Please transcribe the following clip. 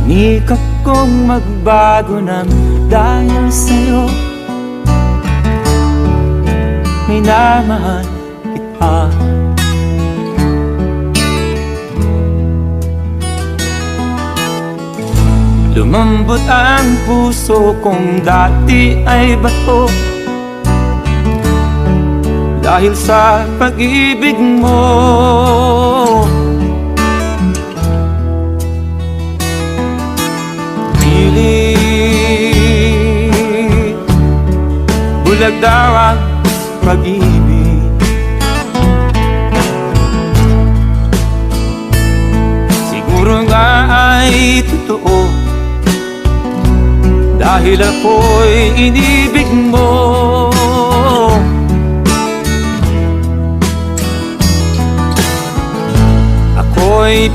Sinikap kong magbago ng dahil sa'yo. Minamahal kita. Lumambot ang puso kong dati ay bato dahil sa pag-ibig mo. Pilit bulag daw ang pag-ibig. Siguro nga ay totoo dahil ako'y inibig mo. Ako'y